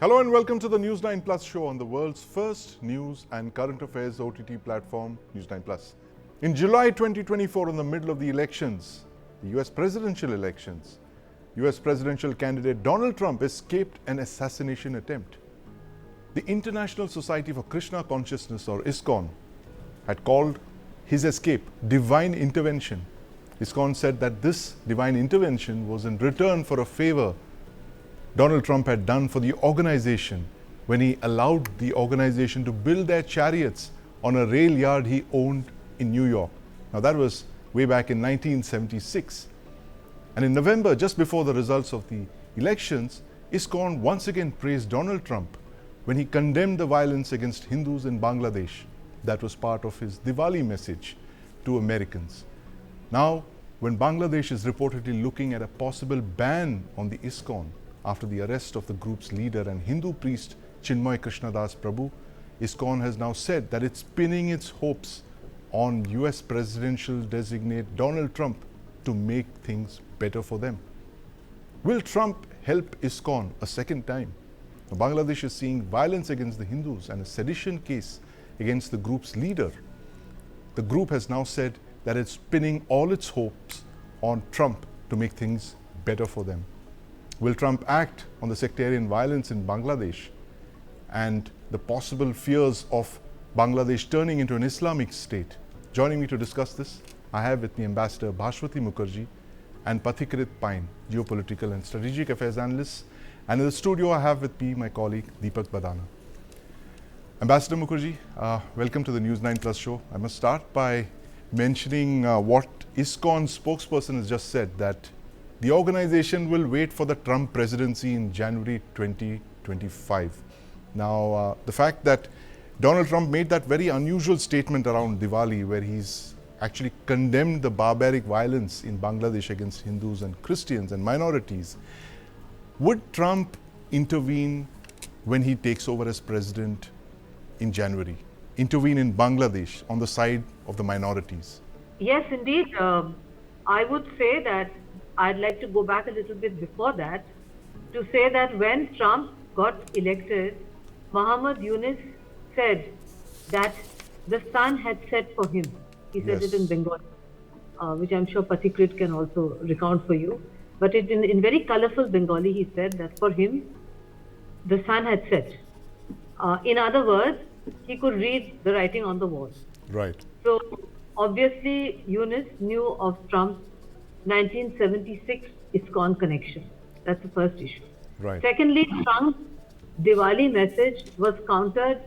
Hello and welcome to the News9 Plus show on the world's first news and current affairs OTT platform, News9 Plus. In July 2024, in the middle of the elections, the US presidential elections, US presidential candidate Donald Trump escaped an assassination attempt. The International Society for Krishna Consciousness, or ISKCON, had called his escape divine intervention. ISKCON said that this divine intervention was in return for a favor Donald Trump had done for the organization when he allowed the organization to build their chariots on a rail yard he owned in New York. Now that was way back in 1976. And in November, just before the results of the elections, ISKCON once again praised Donald Trump when he condemned the violence against Hindus in Bangladesh. That was part of his Diwali message to Americans. Now, when Bangladesh is reportedly looking at a possible ban on the ISKCON, after the arrest of the group's leader and Hindu priest Chinmoy Krishnadas Prabhu, ISKCON has now said that it's pinning its hopes on US presidential designate Donald Trump to make things better for them. Will Trump help ISKCON a second time? Now, Bangladesh is seeing violence against the Hindus and a sedition case against the group's leader. The group has now said that it's pinning all its hopes on Trump to make things better for them. Will Trump act on the sectarian violence in Bangladesh and the possible fears of Bangladesh turning into an Islamic state? Joining me to discuss this, I have with me Ambassador Bhashwati Mukherjee and Pathikrit Pine, geopolitical and strategic affairs analysts. And in the studio, I have with me my colleague Deepak Badana. Ambassador Mukherjee, welcome to the News9 Plus show. I must start by mentioning what ISKCON spokesperson has just said, that the organization will wait for the Trump presidency in January 2025. Now, the fact that Donald Trump made that very unusual statement around Diwali, where he's actually condemned the barbaric violence in Bangladesh against Hindus and Christians and minorities, would Trump intervene when he takes over as president in January? Intervene in Bangladesh on the side of the minorities? Yes, indeed. I would say that I'd like to go back a little bit before that to say that when Trump got elected, Muhammad Yunus said that the sun had set for him. He said Yes. it in Bengali, which I'm sure Pathikrit can also recount for you. But in very colorful Bengali, he said that for him, the sun had set. In other words, he could read the writing on the wall. Right. So obviously, Yunus knew of Trump's 1976 ISKCON connection. That's the first issue. Right. Secondly, Trump's Diwali message was countered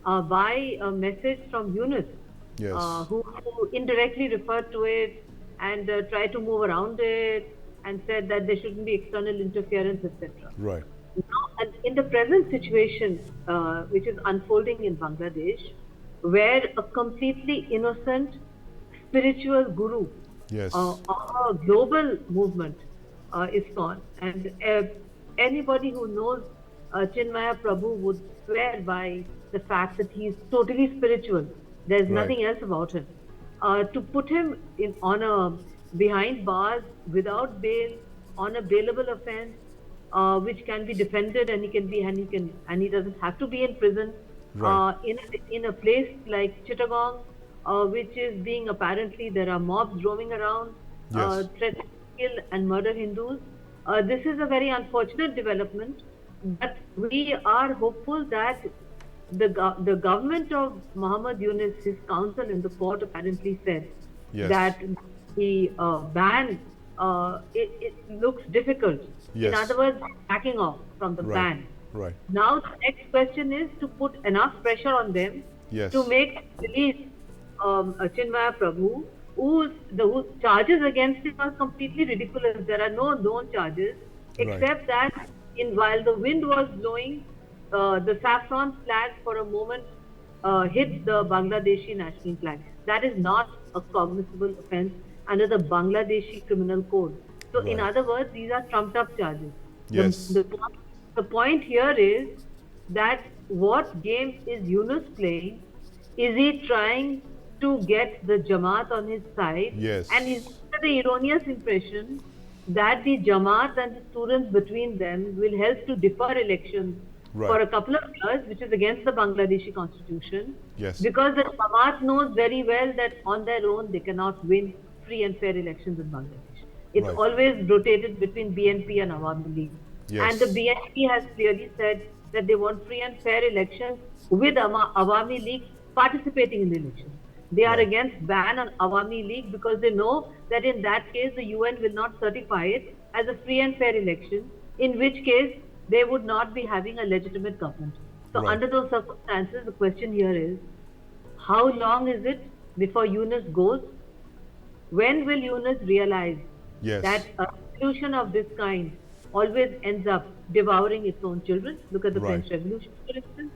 by a message from Yunus, Yes. who indirectly referred to it and tried to move around it and said that there shouldn't be external interference, etc. Right. Now, and in the present situation, which is unfolding in Bangladesh, where a completely innocent spiritual guru Yes. of a global movement is gone, and anybody who knows Chinmaya Prabhu would swear by the fact that he is totally spiritual. There's Right. nothing else about him. To put him on a behind bars without bail on a bailable offense, which can be defended, and he doesn't have to be in prison. Right. In a place like Chittagong, which is being apparently there are mobs roaming around, Yes. threatening to kill and murder Hindus. This is a very unfortunate development, but we are hopeful that the government of Muhammad Yunus, his counsel in the court apparently said Yes. that the ban, it looks difficult. Yes. In other words, backing off from the Right. ban. Right. Now the next question is to put enough pressure on them Yes. to make release Chinmaya Prabhu, whose charges against him are completely ridiculous. There are no known charges, except that while the wind was blowing, the saffron flag for a moment hit the Bangladeshi national flag. That is not a cognizable offense under the Bangladeshi criminal code. So in Right. other words, these are trumped up charges. Yes. The point here is that what game is Yunus playing? Is he trying to get the Jamaat on his side? Yes. And is there the erroneous impression that the Jamaat and the students between them will help to defer elections for a couple of years, which is against the Bangladeshi constitution. Yes. Because the Jamaat knows very well that on their own they cannot win free and fair elections in Bangladesh. It's Right. always rotated between BNP and Awami League. Yes. And the BNP has clearly said that they want free and fair elections with Awami League participating in the elections. They are Right. against ban on Awami League because they know that in that case the UN will not certify it as a free and fair election, in which case they would not be having a legitimate government. So Right. under those circumstances, the question here is, how long is it before Yunus goes? When will Yunus realize Yes. that a revolution of this kind always ends up devouring its own children? Look at the Right. French Revolution, for instance.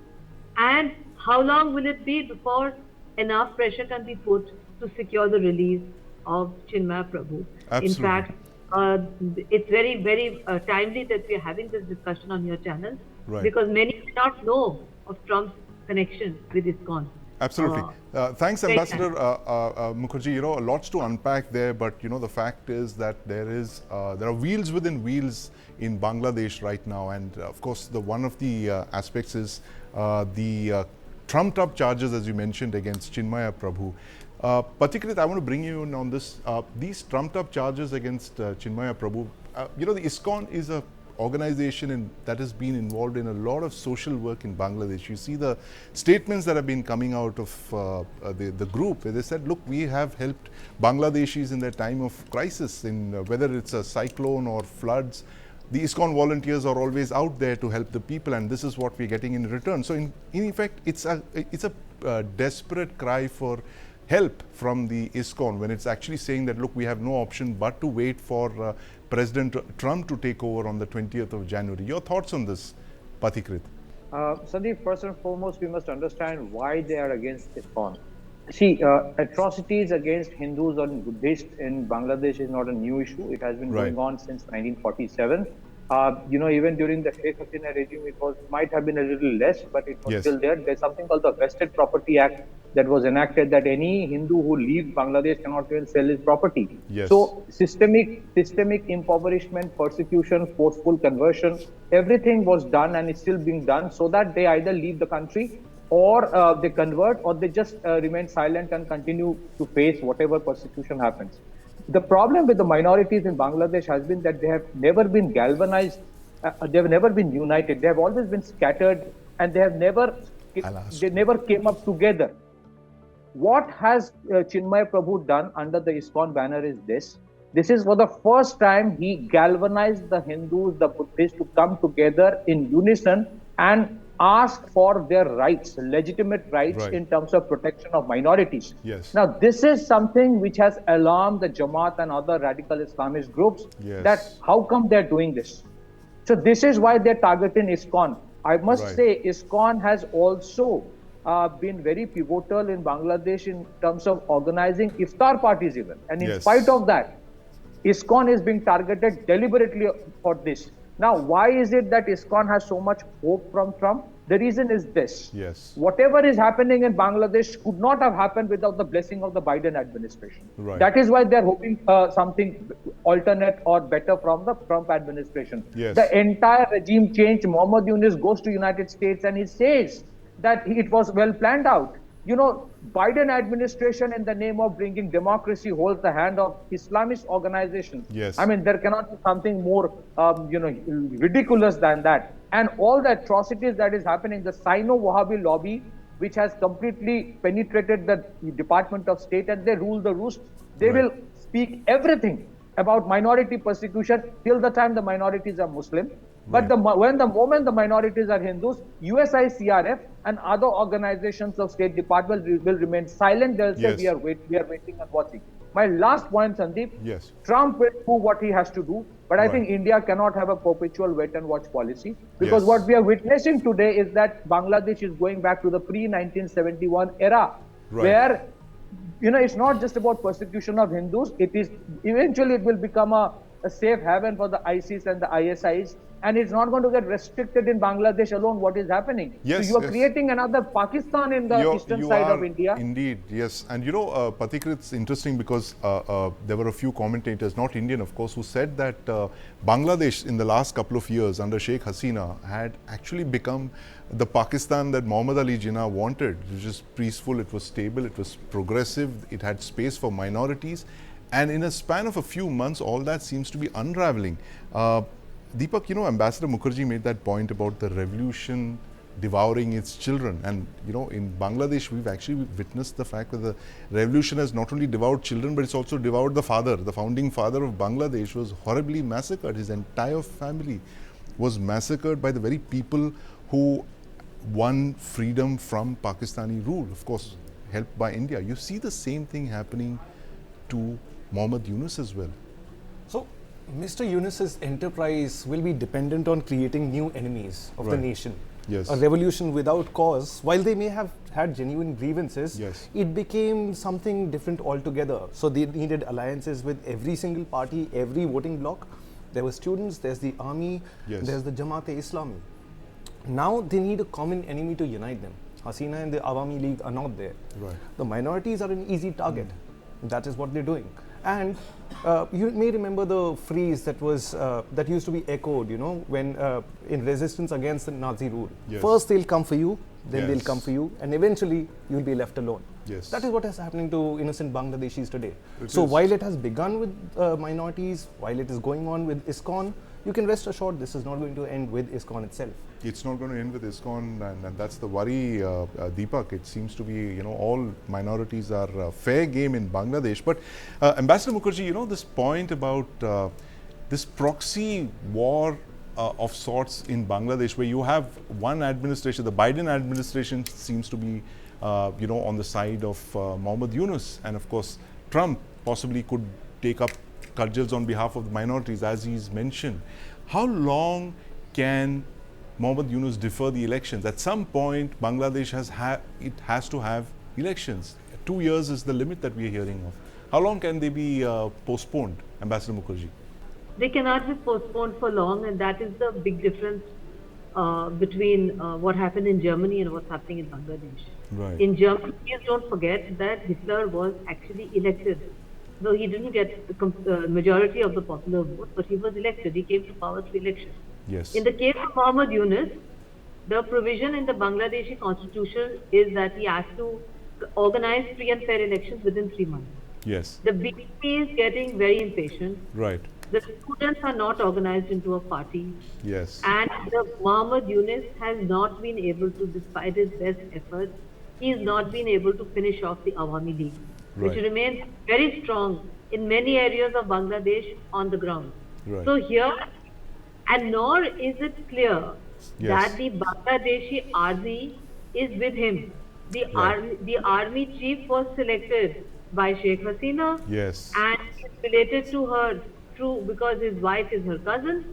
And how long will it be before enough pressure can be put to secure the release of Chinmaya Prabhu? Absolutely. In fact, it's very, very timely that we are having this discussion on your channel, Right. because many do not know of Trump's connection with ISKCON. Absolutely. Thanks, very Ambassador Mukherjee. Lots to unpack there, but the fact is that there are wheels within wheels in Bangladesh right now, and of course, one of the aspects is the trumped-up charges, as you mentioned, against Chinmaya Prabhu. Particularly, I want to bring you in on this. These trumped-up charges against Chinmaya Prabhu. The ISKCON is a organization that has been involved in a lot of social work in Bangladesh. You see the statements that have been coming out of the group, where they said, look, we have helped Bangladeshis in their time of crisis, in whether it's a cyclone or floods. The ISKCON volunteers are always out there to help the people, and this is what we're getting in return. So in effect, it's a desperate cry for help from the ISKCON, when it's actually saying that, look, we have no option but to wait for President Trump to take over on the 20th of January. Your thoughts on this, Pathikrit? Sandeep, first and foremost, we must understand why they are against ISKCON. See, atrocities against Hindus or Buddhists in Bangladesh is not a new issue. It has been Right. going on since 1947. Even during the Sheikh Hasina regime, might have been a little less, but it was Yes. still there. There's something called the Vested Property Act that was enacted, that any Hindu who leaves Bangladesh cannot even sell his property. Yes. So systemic impoverishment, persecution, forceful conversion, everything was done and is still being done, so that they either leave the country or they convert, or they just remain silent and continue to face whatever persecution happens. The problem with the minorities in Bangladesh has been that they have never been galvanized, they have never been united, they have always been scattered, and they never came up together. What has Chinmaya Prabhu done under the ISKCON banner is this. This is for the first time he galvanized the Hindus, the Buddhists to come together in unison and ask for their rights, legitimate rights, Right. in terms of protection of minorities. Yes. Now, this is something which has alarmed the Jamaat and other radical Islamist groups, Yes. that how come they're doing this? So this is why they're targeting ISKCON. I must Right. say, ISKCON has also been very pivotal in Bangladesh in terms of organizing iftar parties even. And in Yes. spite of that, ISKCON is being targeted deliberately for this. Now, why is it that ISKCON has so much hope from Trump? The reason is this. Yes. Whatever is happening in Bangladesh could not have happened without the blessing of the Biden administration. Right. That is why they're hoping something alternate or better from the Trump administration. Yes. The entire regime change. Mohammad Yunus goes to United States and he says that it was well planned out. Biden administration, in the name of bringing democracy, holds the hand of Islamist organizations. Yes. I mean, there cannot be something more, ridiculous than that. And all the atrocities that is happening, the Sino-Wahhabi lobby, which has completely penetrated the Department of State, and they rule the roost. They Right. will speak everything about minority persecution till the time the minorities are Muslim. But Right. the moment the minorities are Hindus, USICRF and other organizations of State Department will remain silent. They'll say, Yes. we are waiting and watching. My last point, Sandeep. Yes. Trump will do what he has to do, but I Right. think India cannot have a perpetual wait and watch policy, because Yes. what we are witnessing today is that Bangladesh is going back to the pre-1971 era, Right. where it's not just about persecution of Hindus. It will become a a safe haven for the ISIS and the ISIs, and it's not going to get restricted in Bangladesh alone. What is happening? So Yes, you are yes. creating another Pakistan in the eastern You side are of India. indeed, yes. And Patikar, it's interesting because there were a few commentators, not Indian of course, who said that Bangladesh in the last couple of years under Sheikh Hasina had actually become the Pakistan that Muhammad Ali Jinnah wanted. It was just peaceful, it was stable, it was progressive, it had space for minorities. And in a span of a few months, all that seems to be unraveling. Deepak, Ambassador Mukherjee made that point about the revolution devouring its children. And, in Bangladesh, we've actually witnessed the fact that the revolution has not only devoured children, but it's also devoured the father. The founding father of Bangladesh was horribly massacred. His entire family was massacred by the very people who won freedom from Pakistani rule, of course, helped by India. You see the same thing happening to Muhammad Yunus as well. So, Mr. Yunus's enterprise will be dependent on creating new enemies of the nation. Yes. A revolution without cause, while they may have had genuine grievances, Yes. it became something different altogether. So they needed alliances with every single party, every voting bloc. There were students, there's the army, Yes. there's the Jamaat-e-Islami. Now they need a common enemy to unite them. Hasina and the Awami League are not there. Right. The minorities are an easy target. That is what they're doing. And you may remember the phrase that was that used to be echoed, when in resistance against the Nazi rule. Yes. First they'll come for you, then they'll Yes. come for you, and eventually you'll be left alone. Yes. That is what is happening to innocent Bangladeshis today. It So is. while it has begun with minorities, while it is going on with ISKCON, you can rest assured this is not going to end with ISKCON itself. It's not going to end with ISKCON, and that's the worry, Deepak. It seems to be, all minorities are fair game in Bangladesh. But Ambassador Mukherjee, this point about this proxy war of sorts in Bangladesh, where you have one administration, the Biden administration seems to be, on the side of Muhammad Yunus, and of course Trump possibly could take up cudgels on behalf of the minorities, as he's mentioned. How long can Muhammad Yunus defer the elections? At some point, Bangladesh has to have elections. 2 years is the limit that we are hearing of. How long can they be postponed, Ambassador Mukherjee? They cannot be postponed for long, and that is the big difference between what happened in Germany and what's happening in Bangladesh. Right. In Germany, please don't forget that Hitler was actually elected. Though he didn't get the majority of the popular vote, but he was elected. He came to power through election. Yes. In the case of Muhammad Yunus, the provision in the Bangladeshi constitution is that he has to organize free and fair elections within 3 months. Yes. The BJP is getting very impatient. Right. The students are not organized into a party. Yes. And the Muhammad Yunus has not been able to, despite his best efforts, he has not been able to finish off the Awami League, which Right. remains very strong in many areas of Bangladesh on the ground. Right. So here, and nor is it clear Yes. that the Bangladeshi army is with him. The army chief was selected by Sheikh Hasina, Yes. and is related to her because his wife is her cousin.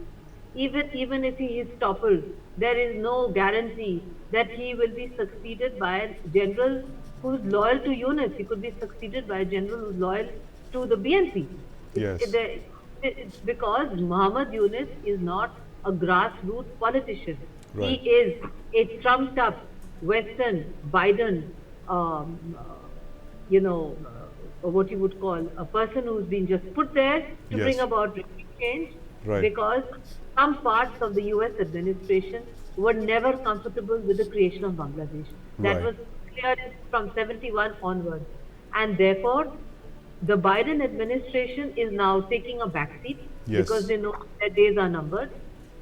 Even if he is toppled, there is no guarantee that he will be succeeded by a general who is loyal to Yunus. He could be succeeded by a general who is loyal to the BNP. Yes. It's because Muhammad Yunus is not a grassroots politician. Right. He is a trumped up Western Biden, what you would call a person who's been just put there to Yes. bring about change. Right. Because some parts of the US administration were never comfortable with the creation of Bangladesh. That Right. was clear from 71 onwards. And therefore, the Biden administration is now taking a backseat Yes. because they know their days are numbered.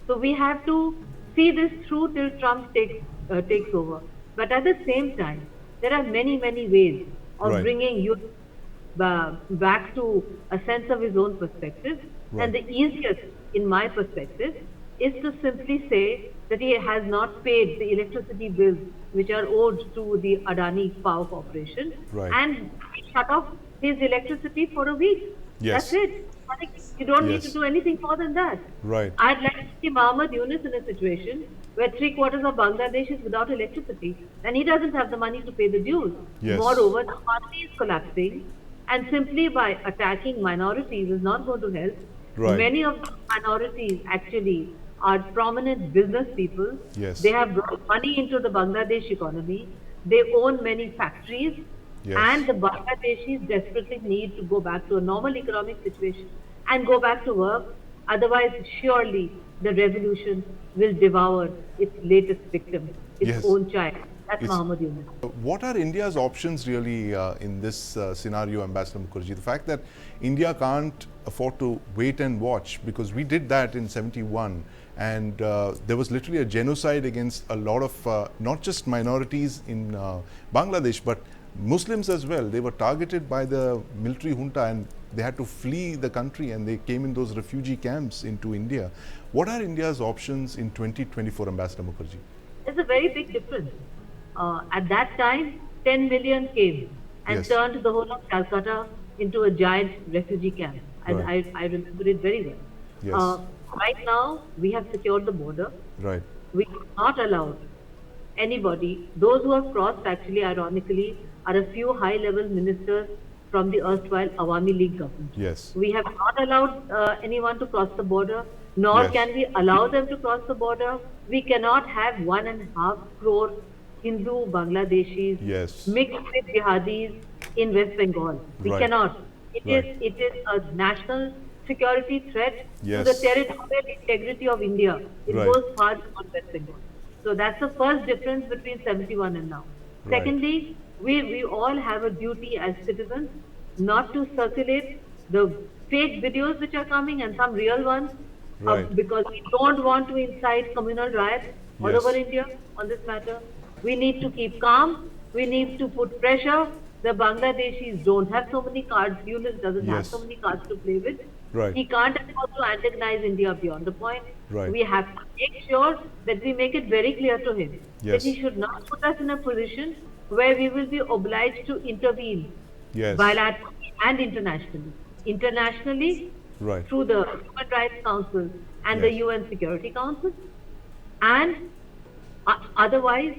So we have to see this through till Trump takes over. But at the same time, there are many ways of Right. bringing youth back to a sense of his own perspective. Right. And the easiest, in my perspective, is to simply say that he has not paid the electricity bills which are owed to the Adani Power Corporation, Right. and shut off his electricity for a week. Yes. That's it. I think you don't need Yes. to do anything more than that. Right. I'd like to see Muhammad Yunus in a situation where 3/4 of Bangladesh is without electricity, and he doesn't have the money to pay the dues. Yes. Moreover, the economy is collapsing, and simply by attacking minorities is not going to help. Right. Many of the minorities actually are prominent business people. Yes. They have brought money into the Bangladesh economy. They own many factories. Yes. And the Bangladeshis desperately need to go back to a normal economic situation and go back to work. Otherwise, surely the revolution will devour its latest victim, its Yes. own child. That's It's- Muhammad Yunus. What are India's options really in this scenario, Ambassador Mukherjee? The fact that India can't afford to wait and watch, because we did that in 71, and there was literally a genocide against a lot of not just minorities in Bangladesh, but Muslims as well. They were targeted by the military junta and they had to flee the country, and they came in those refugee camps into India. What are India's options in 2024, Ambassador Mukherjee? There's a very big difference. At that time, 10 million came and Yes. turned the whole of Calcutta into a giant refugee camp. And Right. I remember it very well. Yes. Right now, we have secured the border. Right. We are not allowed anybody, those who have crossed actually, ironically, are a few high-level ministers from the erstwhile Awami League government. Yes. We have not allowed anyone to cross the border, nor Yes. can we allow them to cross the border. We cannot have 1.5 crore Hindu Bangladeshis Yes. mixed with jihadis in West Bengal. We Right. cannot. Right. It is a national security threat Yes. to the territorial integrity of India. It Right. goes far beyond West Bengal. So that's the first difference between 71 and now. Right. Secondly, we all have a duty as citizens not to circulate the fake videos which are coming and some real ones, Right. because we don't want to incite communal riots all Yes. over India on this matter. We need to keep calm. We need to put pressure. The Bangladeshis don't have so many cards. Yunus doesn't have Yes. so many cards to play with. Right. He can't afford to antagonize India beyond the point. Right. We have to make sure that we make it very clear to him Yes. that he should not put us in a position where we will be obliged to intervene Yes. bilaterally and internationally. Internationally, Right. through the Human Rights Council and the Yes. UN Security Council, and otherwise,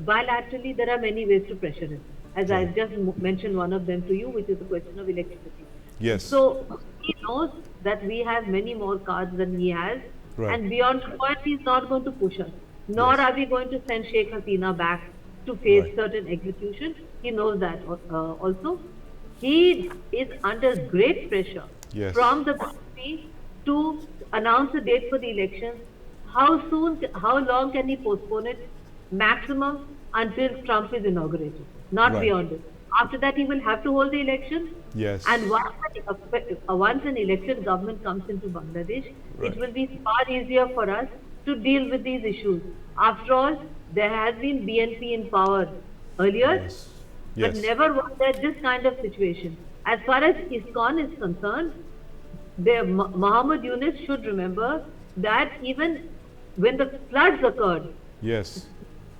bilaterally, there are many ways to pressure him. As I just mentioned one of them to you, which is the question of electricity. Yes. So he knows that we have many more cards than he has, Right. and beyond the point, he's not going to push us. Nor Yes. are we going to send Sheikh Hasina back to face Right. certain execution. He knows that also. He is under great pressure Yes. from the BJP to announce a date for the elections. How long can he postpone it? Maximum until Trump is inaugurated, not Right. beyond it. After that, he will have to hold the elections. Yes. And once an elected government comes into Bangladesh, Right. it will be far easier for us to deal with these issues. After all, there has been BNP in power earlier, Yes. but Yes. never was there this kind of situation. As far as ISKCON is concerned, Muhammad Yunus should remember that even when the floods occurred, Yes.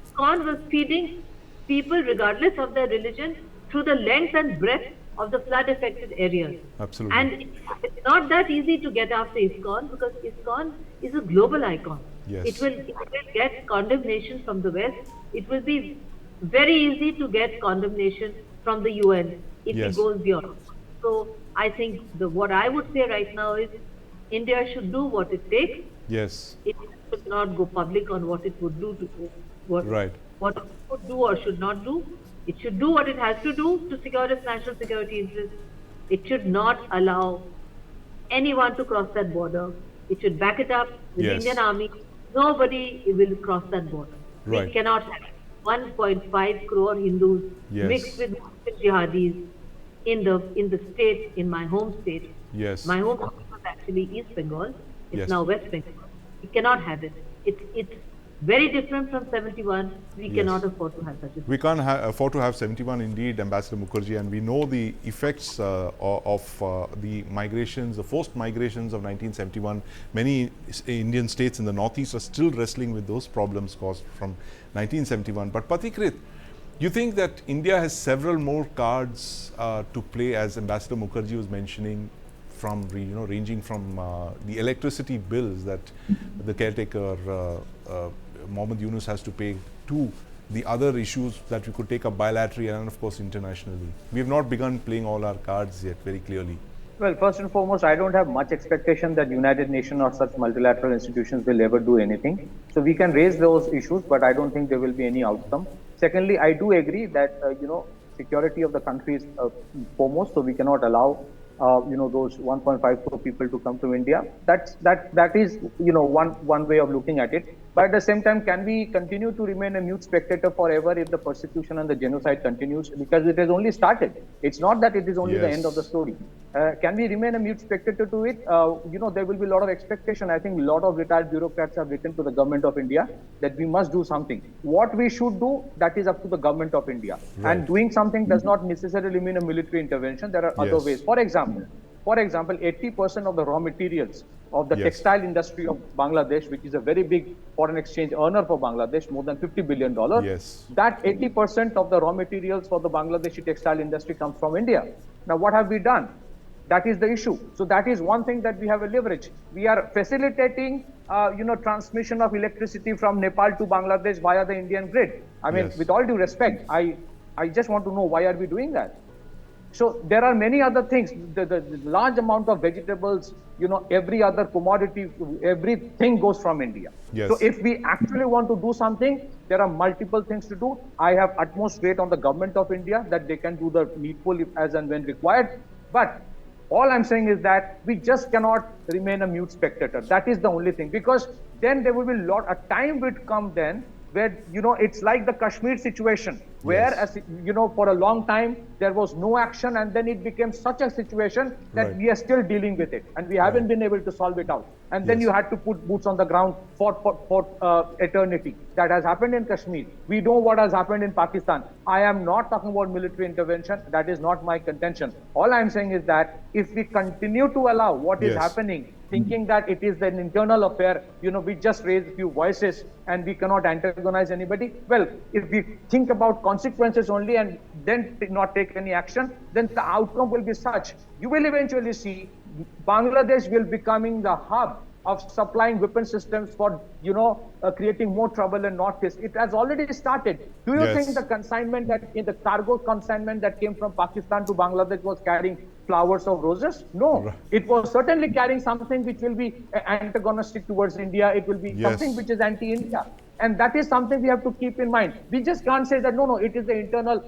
ISKCON was feeding people regardless of their religion through the length and breadth of the flood affected areas. Absolutely. And it's not that easy to get after ISKCON because ISKCON is a global icon. Yes. It will get condemnation from the West. It will be very easy to get condemnation from the UN if Yes. it goes beyond. So I think what I would say right now is India should do what it takes. Yes. It should not go public on what it would do to what Right. what it would do or should not do. It should do what it has to do to secure its national security interests. It should not allow anyone to cross that border. It should back it up with the Yes. Indian army. Nobody will cross that border. Right. We cannot have 1.5 crore Hindus Yes. mixed with jihadis in the state, in my home state. Yes. My home state was actually East Bengal. It's Yes. now West Bengal. We cannot have it. It's very different from 71. We Yes. cannot afford to have such a We can't afford to have 71 indeed, Ambassador Mukherjee, and we know the effects of the migrations, the forced migrations of 1971. Many Indian states in the northeast are still wrestling with those problems caused from 1971. But Pathikrit, you think that India has several more cards to play, as Ambassador Mukherjee was mentioning, from ranging from the electricity bills that the caretaker Muhammad Yunus has to pay, to the other issues that we could take up bilaterally and of course internationally. We have not begun playing all our cards yet very clearly. Well, first and foremost, I don't have much expectation that United Nations or such multilateral institutions will ever do anything. So we can raise those issues, but I don't think there will be any outcome. Secondly, I do agree that security of the country is foremost, so we cannot allow those 1.5 crore people to come to India. That is one way of looking at it. But at the same time, can we continue to remain a mute spectator forever if the persecution and the genocide continues? Because it has only started. It's not that it is only the end of the story. Can we remain a mute spectator to it? There will be a lot of expectation. I think a lot of retired bureaucrats have written to the government of India that we must do something. What we should do, that is up to the government of India. Right. And doing something does not necessarily mean a military intervention. There are other ways. For example, 80% of the raw materials of the textile industry of Bangladesh, which is a very big foreign exchange earner for Bangladesh, more than $50 billion, that 80% of the raw materials for the Bangladeshi textile industry comes from India. Now, what have we done? That is the issue. So that is one thing that we have a leverage. We are facilitating, transmission of electricity from Nepal to Bangladesh via the Indian grid. I mean, with all due respect, I just want to know, why are we doing that? So there are many other things. The large amount of vegetables, every other commodity, everything goes from India. Yes. So if we actually want to do something, there are multiple things to do. I have utmost faith on the government of India that they can do the needful as and when required. But all I'm saying is that we just cannot remain a mute spectator. That is the only thing, because then there will be a time will come then where, it's like the Kashmir situation, where, as for a long time, there was no action, and then it became such a situation that we are still dealing with it, and we haven't been able to solve it out. And then you had to put boots on the ground for eternity. That has happened in Kashmir. We know what has happened in Pakistan. I am not talking about military intervention. That is not my contention. All I'm saying is that if we continue to allow what is happening, thinking that it is an internal affair, we just raise a few voices and we cannot antagonize anybody. Well, if we think about consequences only and then not take any action, then the outcome will be such. You will eventually see Bangladesh will becoming the hub of supplying weapon systems for, creating more trouble in Northeast. It has already started. Do you think the consignment the cargo consignment that came from Pakistan to Bangladesh was carrying flowers of roses? No. It was certainly carrying something which will be antagonistic towards India. It will be something which is anti-India. And that is something we have to keep in mind. We just can't say that, no, it is the internal,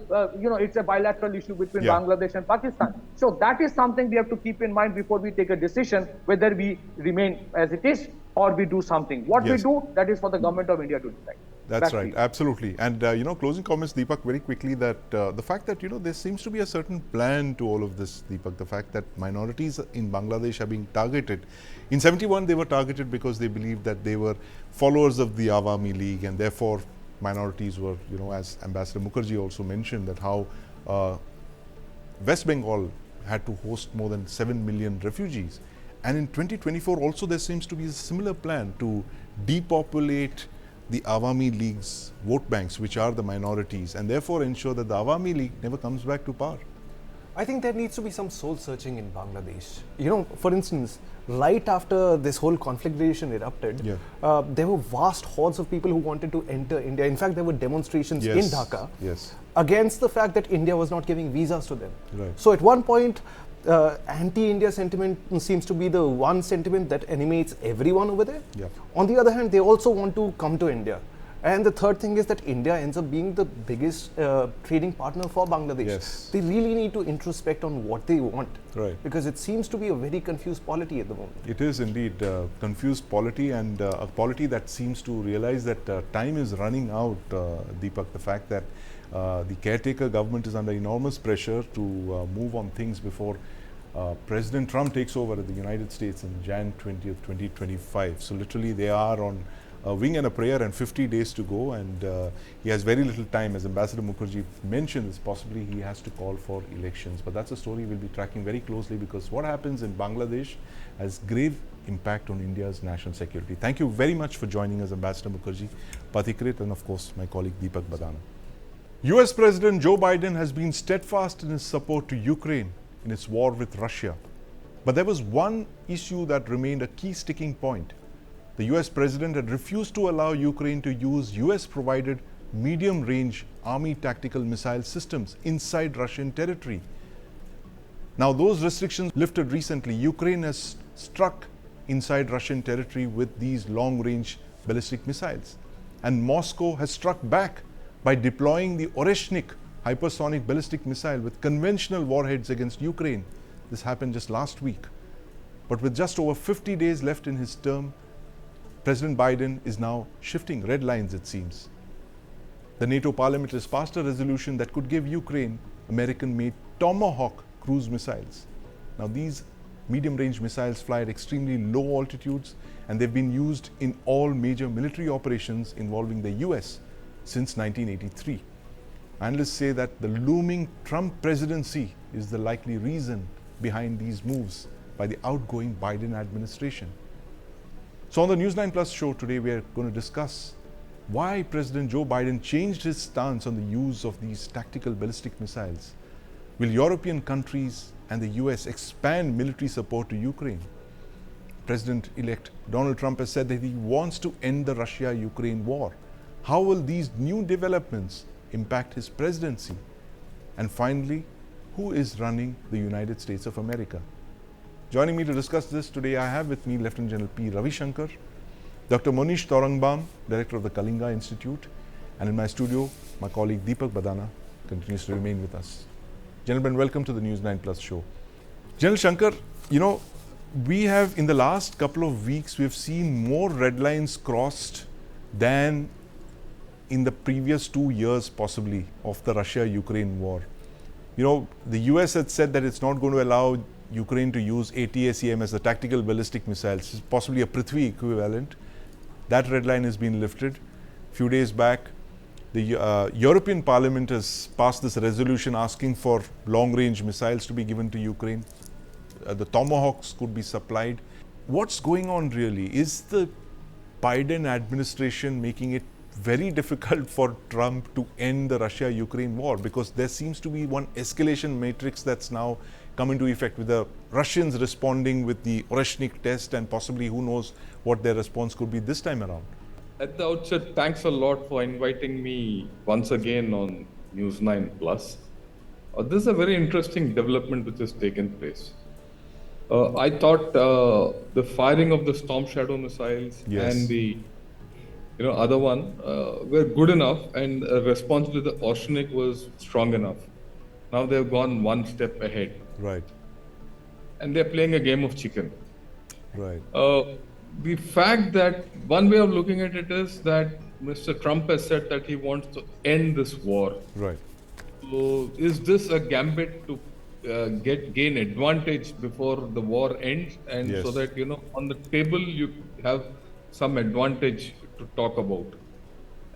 it's a bilateral issue between Bangladesh and Pakistan. So that is something we have to keep in mind before we take a decision whether we remain as it is or we do something. What we do, that is for the government of India to decide. That's right, absolutely. And, closing comments, Deepak, very quickly, that the fact that, there seems to be a certain plan to all of this, Deepak, the fact that minorities in Bangladesh are being targeted. In 71, they were targeted because they believed that they were followers of the Awami League, and therefore minorities were, as Ambassador Mukherjee also mentioned, that how West Bengal had to host more than 7 million refugees. And in 2024 also there seems to be a similar plan to depopulate the Awami League's vote banks, which are the minorities, and therefore ensure that the Awami League never comes back to power. I think there needs to be some soul searching in Bangladesh. For instance, right after this whole conflagration erupted, there were vast hordes of people who wanted to enter India. In fact, there were demonstrations in Dhaka against the fact that India was not giving visas to them. So at one point, anti-India sentiment seems to be the one sentiment that animates everyone over there. On the other hand, they also want to come to India. And the third thing is that India ends up being the biggest trading partner for Bangladesh. They really need to introspect on what they want. Because it seems to be a very confused polity at the moment. It is indeed a confused polity, and a polity that seems to realize that time is running out, Deepak. The fact that the caretaker government is under enormous pressure to move on things before President Trump takes over at the United States in Jan 20th, 2025. So literally they are on a wing and a prayer and 50 days to go, and he has very little time. As Ambassador Mukherjee mentioned, possibly he has to call for elections. But that's a story we'll be tracking very closely, because what happens in Bangladesh has grave impact on India's national security. Thank you very much for joining us, Ambassador Mukherjee, Pathikrit, and of course my colleague Deepak Badana. US President Joe Biden has been steadfast in his support to Ukraine in its war with Russia. But there was one issue that remained a key sticking point. The US President had refused to allow Ukraine to use US-provided medium-range army tactical missile systems inside Russian territory. Now, those restrictions lifted recently. Ukraine has struck inside Russian territory with these long-range ballistic missiles. And Moscow has struck back by deploying the Oreshnik hypersonic ballistic missile with conventional warheads against Ukraine. This happened just last week. But with just over 50 days left in his term, President Biden is now shifting red lines, it seems. The NATO parliament has passed a resolution that could give Ukraine American-made Tomahawk cruise missiles. Now, these medium-range missiles fly at extremely low altitudes, and they've been used in all major military operations involving the US since 1983. Analysts say that the looming Trump presidency is the likely reason behind these moves by the outgoing Biden administration. So on the News9 Plus show today, we are going to discuss why President Joe Biden changed his stance on the use of these tactical ballistic missiles. Will European countries and the US expand military support to Ukraine? President-elect Donald Trump has said that he wants to end the Russia-Ukraine war. How will these new developments impact his presidency? And finally, who is running the United States of America? Joining me to discuss this today, I have with me Lieutenant General P. Ravi Shankar, Dr. Monish Taurangbam, Director of the Kalinga Institute, and in my studio, my colleague Deepak Badana continues to remain with us. Gentlemen, welcome to the News9 Plus show. General Shankar, we have in the last couple of weeks, we have seen more red lines crossed than in the previous 2 years possibly of the Russia-Ukraine war. The US had said that it's not going to allow Ukraine to use ATACMS, the tactical ballistic missiles, possibly a Prithvi equivalent. That red line has been lifted. A few days back, the European Parliament has passed this resolution asking for long-range missiles to be given to Ukraine. The Tomahawks could be supplied. What's going on really? Is the Biden administration making it very difficult for Trump to end the Russia-Ukraine war? Because there seems to be one escalation matrix that's now come into effect, with the Russians responding with the Oreshnik test, and possibly who knows what their response could be this time around. At the outset, thanks a lot for inviting me once again on News9 Plus. This is a very interesting development which has taken place. I thought the firing of the Storm Shadow missiles and the other one were good enough, and a response to the Oreshnik was strong enough. Now they've gone one step ahead. Right. And they're playing a game of chicken. Right. The fact that one way of looking at it is that Mr. Trump has said that he wants to end this war. Right. So is this a gambit to gain advantage before the war ends, and so that on the table you have some advantage to talk about?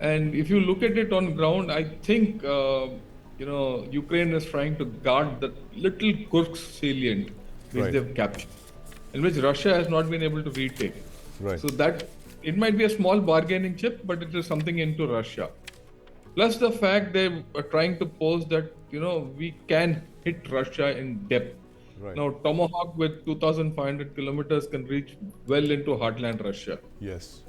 And if you look at it on ground, I think Ukraine is trying to guard the little Kursk salient which they've captured, in which Russia has not been able to retake. Right. So that it might be a small bargaining chip, but it is something into Russia. Plus the fact they are trying to pose that we can hit Russia in depth. Right. Now Tomahawk with 2,500 kilometers can reach well into heartland Russia. Yes.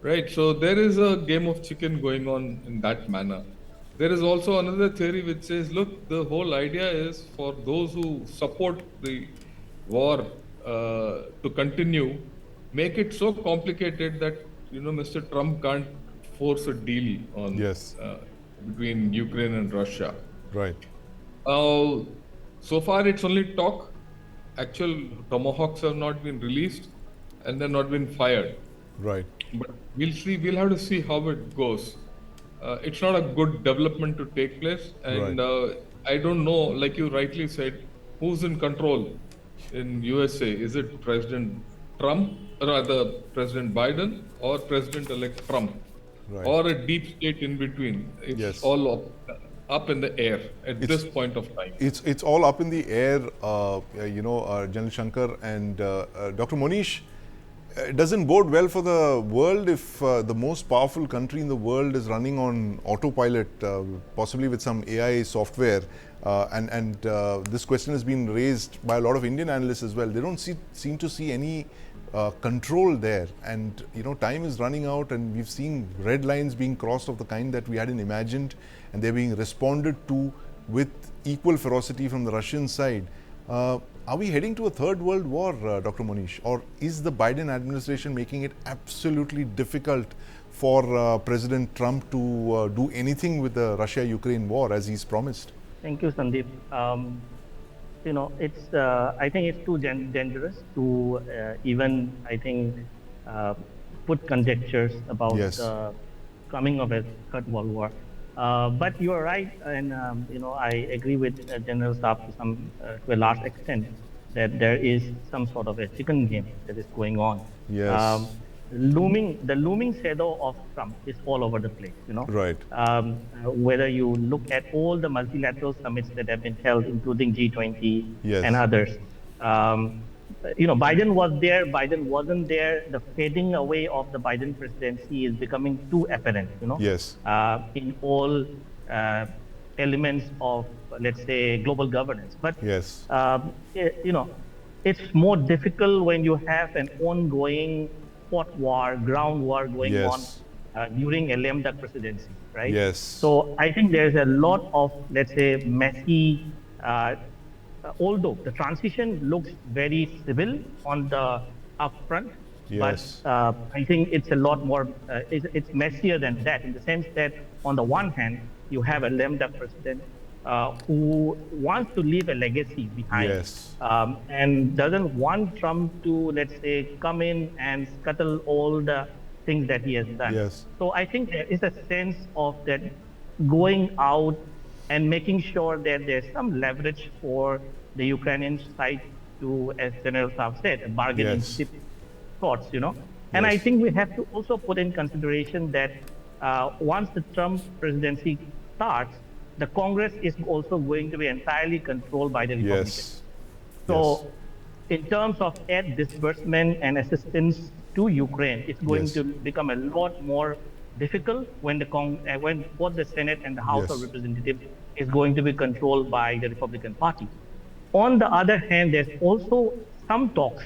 Right. So there is a game of chicken going on in that manner. There is also another theory which says, look, the whole idea is for those who support the war to continue, make it so complicated that Mr. Trump can't force a deal on between Ukraine and Russia. Right. So far it's only talk. Actual Tomahawks have not been released and they're not been fired. Right. But we'll see. We'll have to see how it goes. It's not a good development to take place, and I don't know, like you rightly said, who's in control in USA. Is it President Trump, or rather President Biden, or President-elect Trump, or a deep state in between? It's all up in the air at this point of time. It's all up in the air, General Shankar and Dr. Monish. It doesn't bode well for the world if the most powerful country in the world is running on autopilot, possibly with some AI software. And this question has been raised by a lot of Indian analysts as well. They don't seem to see any control there. And, time is running out, and we've seen red lines being crossed of the kind that we hadn't imagined, and they're being responded to with equal ferocity from the Russian side. Are we heading to a third world war, Dr. Monish, or is the Biden administration making it absolutely difficult for President Trump to do anything with the Russia-Ukraine war as he's promised? Thank you, Sandeep. It's I think it's too dangerous to even I think put conjectures about Yes. the coming of a third world war. But you are right, and I agree with General Saab to a large extent that there is some sort of a chicken game that is going on. Yes. The looming shadow of Trump is all over the place. Right. Whether you look at all the multilateral summits that have been held, including G20 Yes. and others. Biden was there, Biden wasn't there. The fading away of the Biden presidency is becoming too apparent, Yes. in all elements of, let's say, global governance. But, Yes. it's more difficult when you have an ongoing hot war, ground war going Yes. on during a lame duck presidency, right? Yes. So I think there's a lot of, let's say, messy, although the transition looks very civil on the upfront, Yes. but I think it's a lot more, it's messier than that, in the sense that on the one hand, you have a lame duck president who wants to leave a legacy behind, Yes. and doesn't want Trump to, let's say, come in and scuttle all the things that he has done. Yes. So I think there is a sense of that going out and making sure that there's some leverage for the Ukrainian side to, as General Saab said, a bargaining Yes. chip sorts, And I Yes. think we have to also put in consideration that once the Trump presidency starts, the Congress is also going to be entirely controlled by the Republicans. Yes. So, in terms of aid disbursement and assistance to Ukraine, it's going Yes. to become a lot more difficult when when both the Senate and the House Yes. of Representatives is going to be controlled by the Republican Party. On the other hand, there's also some talks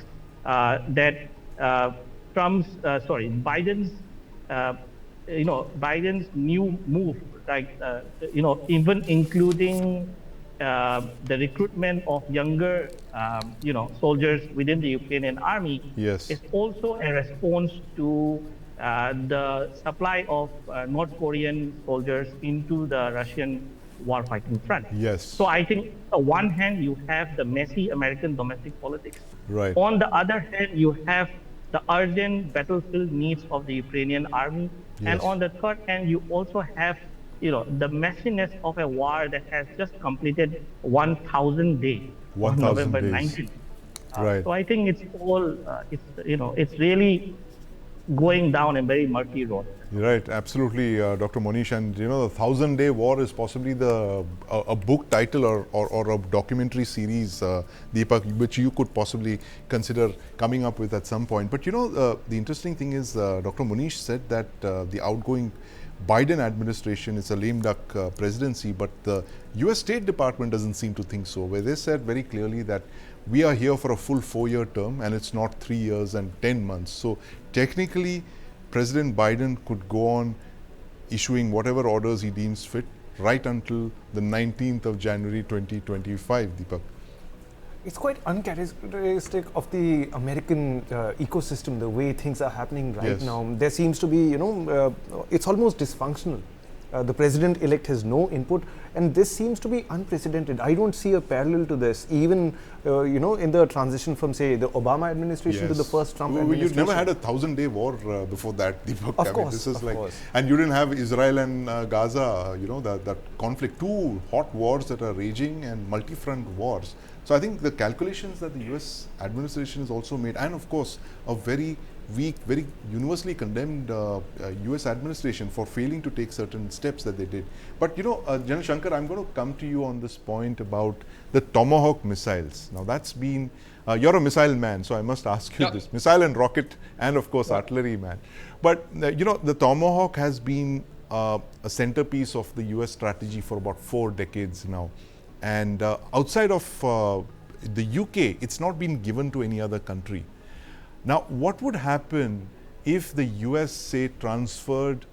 that Biden's Biden's new move, like even including the recruitment of younger soldiers within the Ukrainian army, Yes. is also a response to the supply of North Korean soldiers into the Russian war-fighting front. Yes. So I think on one hand you have the messy American domestic politics. Right. On the other hand, you have the urgent battlefield needs of the Ukrainian army. And Yes. on the third hand, you also have, the messiness of a war that has just completed 1,000 days on 1,000 November days. 19th. Right. So I think it's all, it's really going down a very murky road. Right, absolutely, Dr. Monish. And the 1,000-day war is possibly a book title or a documentary series, Deepak, which you could possibly consider coming up with at some point. But the interesting thing is, Dr. Monish said that the outgoing Biden administration is a lame duck presidency, but the US State Department doesn't seem to think so, where they said very clearly that we are here for a full 4-year term and it's not 3 years and 10 months. So technically, President Biden could go on issuing whatever orders he deems fit right until the 19th of January 2025, Deepak. It's quite uncharacteristic of the American ecosystem, the way things are happening right Yes. now. There seems to be, it's almost dysfunctional. The president-elect has no input, and this seems to be unprecedented. I don't see a parallel to this, even in the transition from, say, the Obama administration to the first Trump administration. You've never had a 1,000-day war before that, Deepak. Of course, this is of like, course. and you didn't have Israel and Gaza. That conflict, two hot wars that are raging and multi-front wars. So I think the calculations that the U.S. administration has also made, and of course, a very weak, very universally condemned U.S. administration for failing to take certain steps that they did. But General Shankar, I'm going to come to you on this point about the Tomahawk missiles. Now that's been, you're a missile man, so I must ask you this. Missile and rocket, and of course artillery man. But the Tomahawk has been a centerpiece of the U.S. strategy for about 4 decades now. And outside of the UK, it's not been given to any other country. Now, what would happen if the US, say, transferred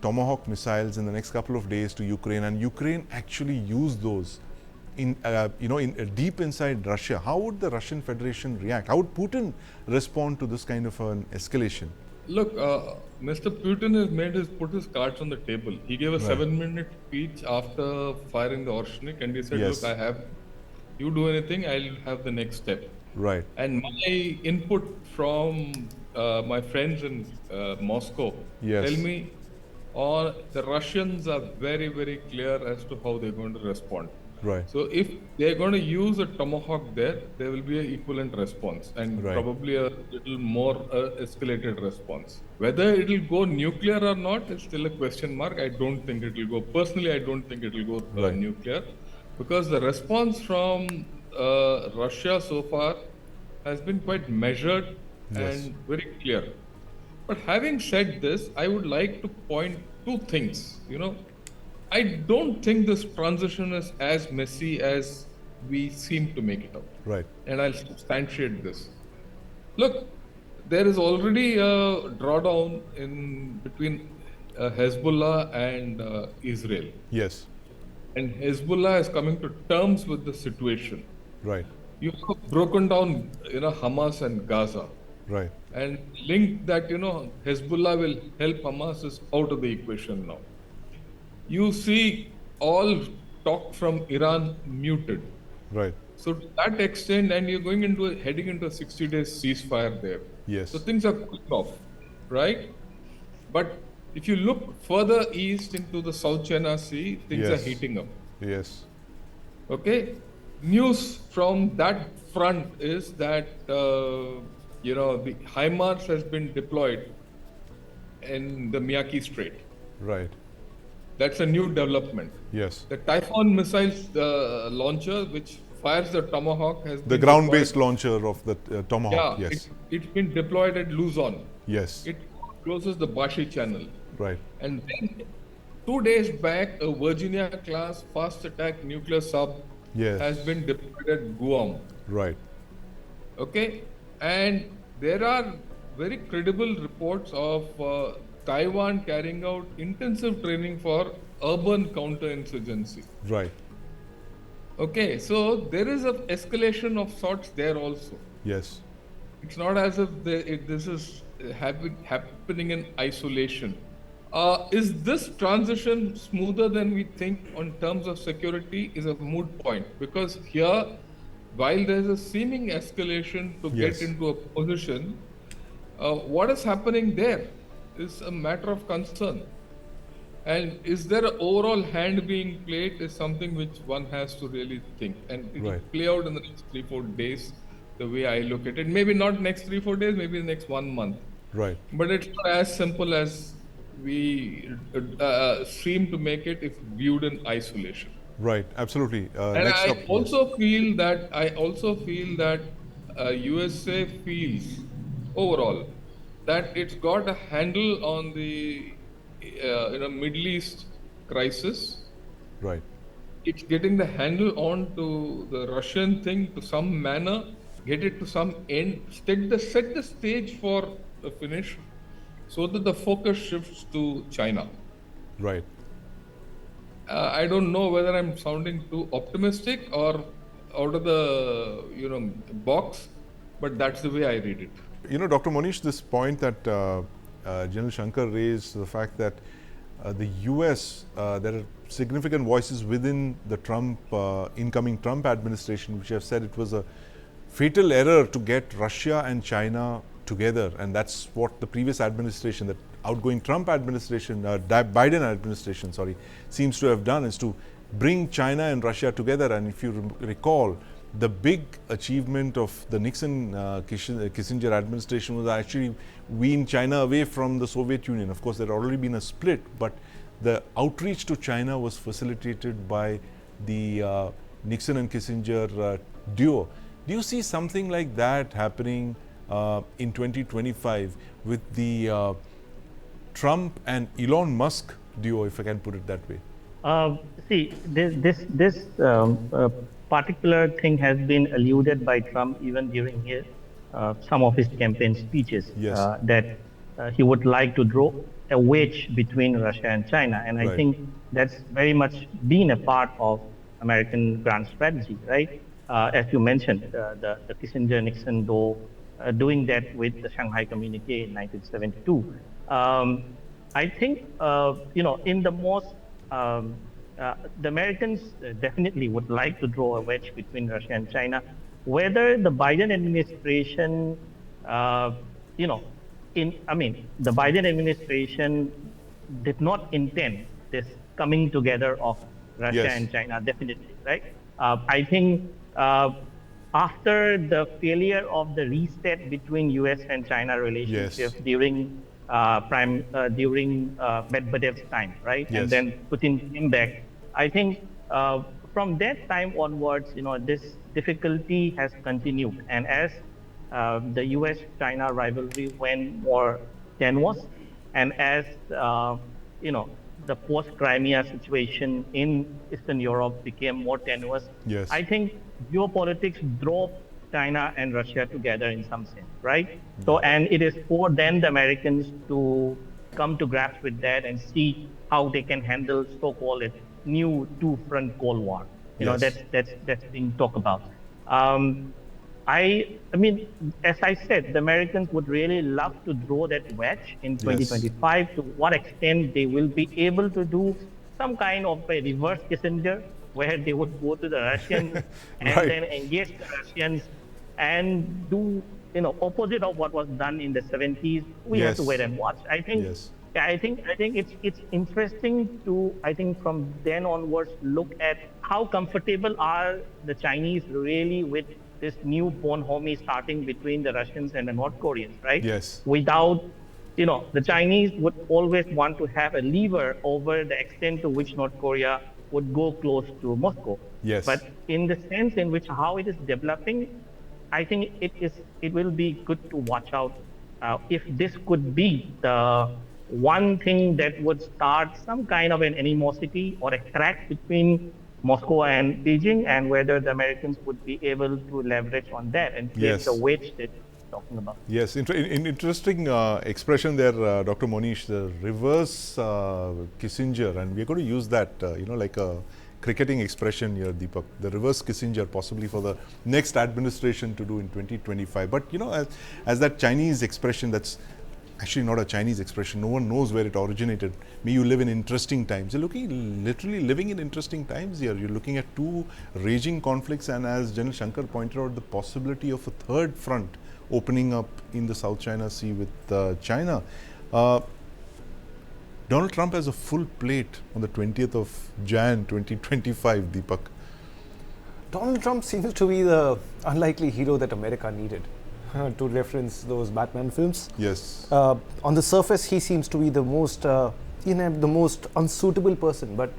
Tomahawk missiles in the next couple of days to Ukraine, and Ukraine actually used those deep inside Russia, how would the Russian Federation react? How would Putin respond to this kind of an escalation? Look, Mr. Putin has put his cards on the table. He gave a 7-minute speech after firing the Orshnik, and he said, Yes. "Look, you do anything, I'll have the next step." Right. And my input from my friends in Moscow Yes. tell me the Russians are very, very clear as to how they're going to respond. Right. So if they're going to use a tomahawk there will be an equivalent response, and Right. probably a little more escalated response. Whether it will go nuclear or not is still a question mark. I don't think it will go. Personally, I don't think it will go Right. nuclear, because the response from Russia so far has been quite measured and very clear. But having said this, I would like to point two things. I don't think this transition is as messy as we seem to make it out. Right. And I'll substantiate this. Look, there is already a drawdown in between Hezbollah and Israel. Yes. And Hezbollah is coming to terms with the situation. Right. You have broken down, Hamas and Gaza, Right. and linked that, Hezbollah will help Hamas is out of the equation now. You see all talk from Iran muted. Right. So to that extent, and you're heading into a 60-day ceasefire there. Yes. So things are cooling off, right? But if you look further east into the South China Sea, things are Yes. heating up. Yes. Okay, news from that front is that the HIMARS has been deployed in the Miyagi Strait. Right. That's a new development. Yes. The Typhoon missiles launcher, which fires the Tomahawk, has The been ground-based deployed. launcher of the Tomahawk. Yeah, Yes. it's been deployed at Luzon. Yes. It closes the Bashi Channel. Right. And then 2 days back, a Virginia-class fast-attack nuclear sub Yes. has been deployed at Guam. Right. Okay, and there are very credible reports of Taiwan carrying out intensive training for urban counterinsurgency. Right. Okay, so there is an escalation of sorts there also. Yes. It's not as if this is happening in isolation. Is this transition smoother than we think on terms of security is a moot point, because here, while there's a seeming escalation to Yes. get into a position, what is happening there is a matter of concern. And is there an overall hand being played is something which one has to really think. And it will Right. play out in the next 3-4 days, the way I look at it. Maybe not next 3-4 days, maybe the next 1 month. Right. But it's not as simple as we seem to make it if viewed in isolation. Right. Absolutely. And next I up. also feel that USA feels overall that it's got a handle on the Middle East crisis. Right. It's getting the handle on to the Russian thing to some manner, get it to some end, set the stage for the finish, so that the focus shifts to China. Right. I don't know whether I'm sounding too optimistic or out of the box, but that's the way I read it. Dr. Monish, this point that General Shankar raised, the fact that the US, there are significant voices within the incoming Trump administration, which have said it was a fatal error to get Russia and China together, and that's what the previous administration, the outgoing Trump administration, Biden administration, seems to have done, is to bring China and Russia together. And if you recall, the big achievement of the Nixon-Kissinger administration was actually wean China away from the Soviet Union. Of course, there had already been a split, but the outreach to China was facilitated by the Nixon and Kissinger duo. Do you see something like that happening in 2025 with the Trump and Elon Musk duo, if I can put it that way? See, this particular thing has been alluded by Trump even during some of his campaign speeches. Yes. That he would like to draw a wedge between Russia and China, and I Right. think that's very much been a part of American grand strategy, right? As you mentioned, the Kissinger-Nixon doing that with the Shanghai Communique in 1972. I think, in the most, the Americans definitely would like to draw a wedge between Russia and China. Whether the Biden administration, uh, you know, the Biden administration did not intend this coming together of Russia Yes. and China, definitely, right? I think after the failure of the reset between U.S. and China relationship Yes. during Medvedev's time, right, and Yes. then Putin came back. I think from that time onwards, this difficulty has continued, and as the U.S.-China rivalry went more tenuous, and as you know, the post-Crimea situation in Eastern Europe became more tenuous, Yes. I think geopolitics drove China and Russia together in some sense, right? So, and it is for then the Americans to come to grasp with that and see how they can handle so-called new two-front Cold War. Yes. That's being talked about. Um, I mean, as I said, the Americans would really love to draw that wedge in Yes. 2025. To what extent they will be able to do some kind of a reverse Kissinger, where they would go to the Russians and Right. then engage the Russians and do opposite of what was done in the 70s. We have to wait Yes. and watch. I think. Yes. Yeah, I think it's interesting to, I think, from then onwards look at how comfortable are the Chinese really with this new bonhomie starting between the Russians and the North Koreans, right? Yes. Without, the Chinese would always want to have a lever over the extent to which North Korea would go close to Moscow. Yes. But in the sense in which how it is developing, I think it will be good to watch out if this could be the one thing that would start some kind of an animosity or a crack between Moscow and Beijing, and whether the Americans would be able to leverage on that and create Yes. the wedge that you're talking about. Yes, interesting expression there, Dr. Monish, the reverse Kissinger, and we're going to use that, like a cricketing expression here, Deepak, the reverse Kissinger, possibly for the next administration to do in 2025. But, as that Chinese expression, that's actually not a Chinese expression, no one knows where it originated. May you live in interesting times. You're literally living in interesting times here. You're looking at two raging conflicts, and as General Shankar pointed out, the possibility of a third front opening up in the South China Sea with China. Donald Trump has a full plate on the 20th of Jan 2025, Deepak. Donald Trump seems to be the unlikely hero that America needed, to reference those Batman films. Yes. On the surface, he seems to be the most the most unsuitable person, but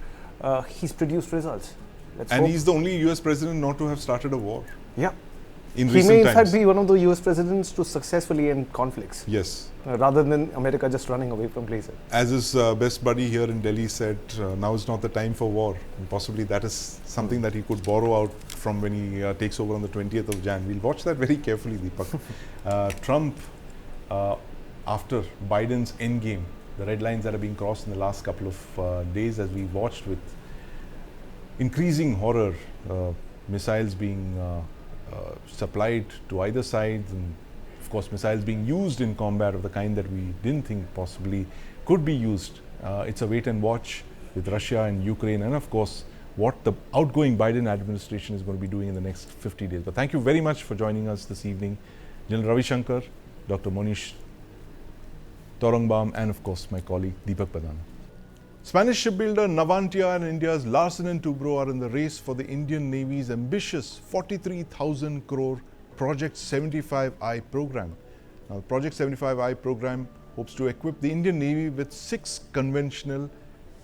he's produced results. Let's And hope. he's the only US president not to have started a war Yeah. in He recent may in times. fact be one of the US presidents to successfully end conflicts, Yes. rather than America just running away from places. As his best buddy here in Delhi said, now is not the time for war. And possibly that is something that he could borrow out from when he takes over on the 20th of Jan. We'll watch that very carefully, Deepak. Trump, after Biden's endgame, the red lines that are being crossed in the last couple of days, as we watched with increasing horror, missiles being supplied to either side, and of course missiles being used in combat of the kind that we didn't think possibly could be used. It's a wait and watch with Russia and Ukraine, and of course what the outgoing Biden administration is going to be doing in the next 50 days. But thank you very much for joining us this evening, General Ravi Shankar, Dr. Monish Torongbaum, and of course my colleague Deepak Badana. Spanish shipbuilder Navantia and India's Larsen & Toubro are in the race for the Indian Navy's ambitious 43,000 crore Project 75I program. Now, the Project 75I program hopes to equip the Indian Navy with 6 conventional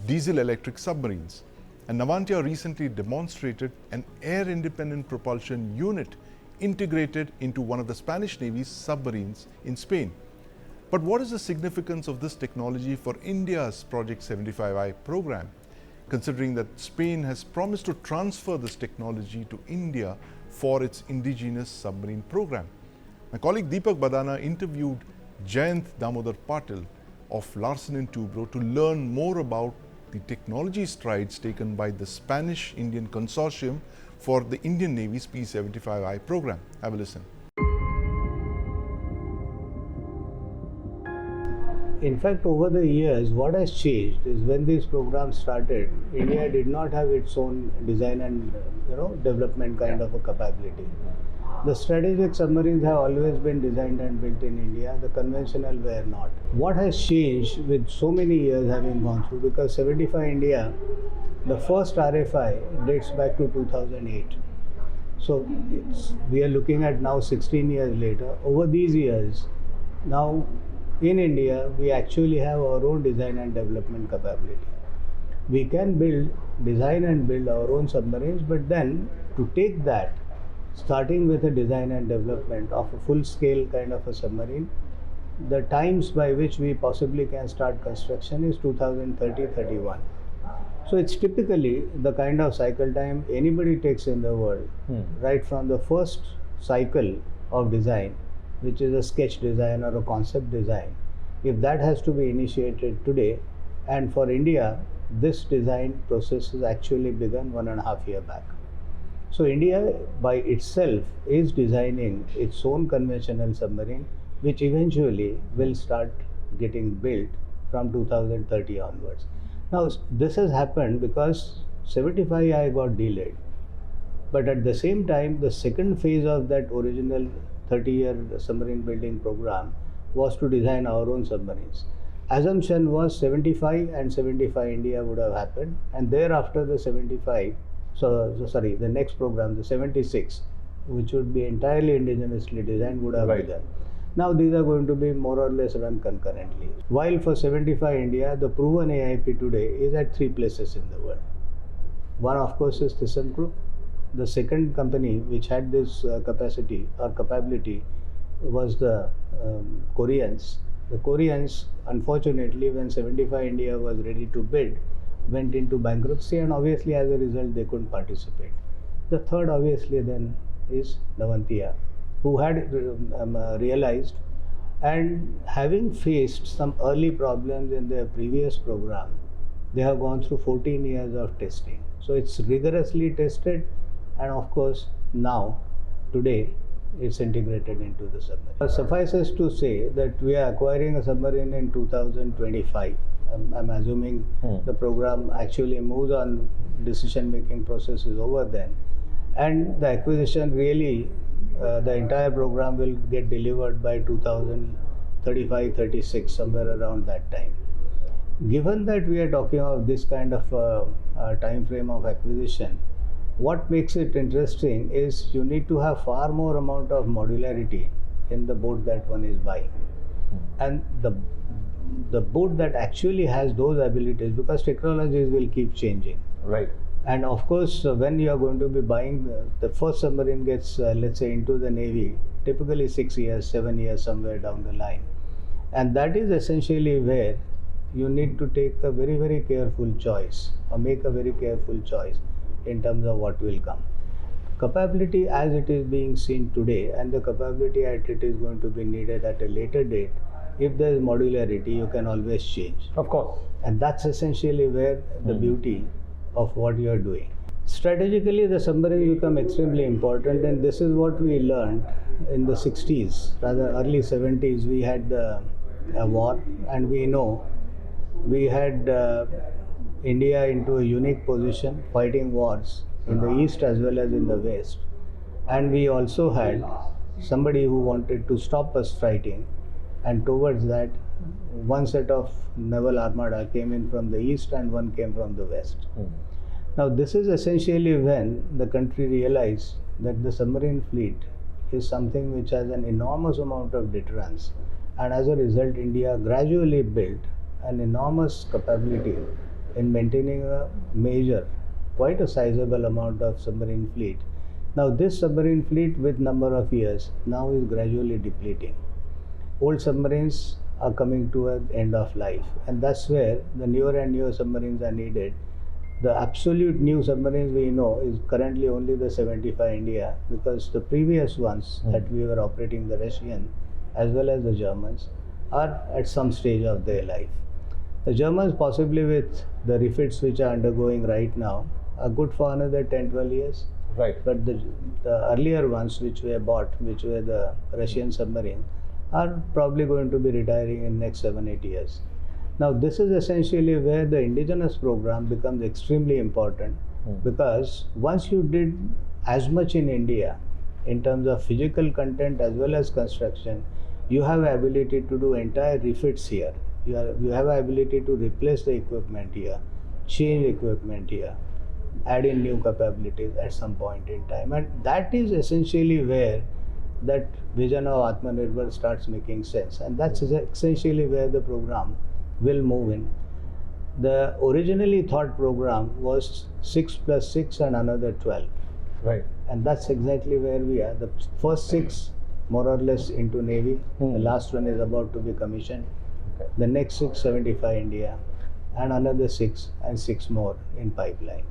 diesel-electric submarines. And Navantia recently demonstrated an air-independent propulsion unit integrated into one of the Spanish Navy's submarines in Spain. But what is the significance of this technology for India's Project 75I program, considering that Spain has promised to transfer this technology to India for its indigenous submarine program? My colleague Deepak Badana interviewed Jayant Damodar Patil of Larsen & Toubro to learn more about the technology strides taken by the Spanish-Indian Consortium for the Indian Navy's P-75I program. Have a listen. In fact, over the years, what has changed is when these programs started, India did not have its own design and development kind of a capability. The strategic submarines have always been designed and built in India. The conventional were not. What has changed with so many years having gone through? Because 75 India, the first RFI dates back to 2008. So we are looking at now 16 years later. Over these years, now in India, we actually have our own design and development capability. We can design and build our own submarines, but then to take that, starting with a design and development of a full-scale kind of a submarine, the times by which we possibly can start construction is 2030-31. So it's typically the kind of cycle time anybody takes in the world, right from the first cycle of design, which is a sketch design or a concept design. If that has to be initiated today, and for India, this design process has actually begun 1.5 years back. So India by itself is designing its own conventional submarine, which eventually will start getting built from 2030 onwards. Now this has happened because 75I got delayed. But at the same time, the second phase of that original 30-year submarine building program was to design our own submarines. Assumption was 75 and 75 India would have happened, and thereafter the 75, the next program, the 76, which would be entirely indigenously designed, would have begun. Now these are going to be more or less run concurrently. While for 75 India, the proven AIP today is at 3 places in the world. One, of course, is ThyssenKrupp. The second company which had this capacity or capability was the Koreans. The Koreans, unfortunately, when 75 India was ready to bid, went into bankruptcy, and obviously as a result they couldn't participate. The third obviously then is Navantia, who had realized, and having faced some early problems in their previous program, they have gone through 14 years of testing. So it's rigorously tested, and of course now today it's integrated into the submarine. Suffices to say that we are acquiring a submarine in 2025. I'm assuming the program actually moves on, decision making process is over then, and the acquisition really, the entire program will get delivered by 2035-36, somewhere around that time. Given that we are talking of this kind of time frame of acquisition, what makes it interesting is you need to have far more amount of modularity in the boat that one is buying. And the boat that actually has those abilities, because technologies will keep changing. Right. And of course, when you are going to be buying, the first submarine gets, let's say, into the Navy, typically 6 years, 7 years, somewhere down the line. And that is essentially where you need to take a very, very careful choice, or make a very careful choice in terms of what will come. Capability as it is being seen today, and the capability as it is going to be needed at a later date, if there is modularity, you can always change. Of course. And that's essentially where the beauty of what you are doing. Strategically, the submarines become extremely important, and this is what we learned in the 60s, rather early 70s. We had a war, and we know we had India into a unique position, fighting wars in the east as well as in the west. And we also had somebody who wanted to stop us fighting, and towards that, one set of naval armada came in from the east and one came from the west. Now this is essentially when the country realized that the submarine fleet is something which has an enormous amount of deterrence, and as a result India gradually built an enormous capability in maintaining a major, quite a sizable amount of submarine fleet. Now this submarine fleet, with number of years, now is gradually depleting. Old submarines are coming to an end of life, and that's where the newer and newer submarines are needed. The absolute new submarines we know is currently only the 75 India, because the previous ones that we were operating, the Russian as well as the Germans, are at some stage of their life. The Germans, possibly with the refits which are undergoing right now, are good for another 10-12 years. Right. But the earlier ones which were bought, which were the Russian submarines, are probably going to be retiring in next 7-8 years. Now this is essentially where the indigenous program becomes extremely important, because once you did as much in India in terms of physical content as well as construction, you have ability to do entire refits here. You have ability to replace the equipment here, change equipment here, add in new capabilities at some point in time, and that is essentially where that vision of Atmanirbhar starts making sense, and that's essentially where the program will move in. The originally thought program was 6 plus 6 and another 12. Right. And that's exactly where we are. The first 6 more or less into Navy. The last one is about to be commissioned. Okay. The next 6, 75 India, and another 6 and 6 more in pipeline.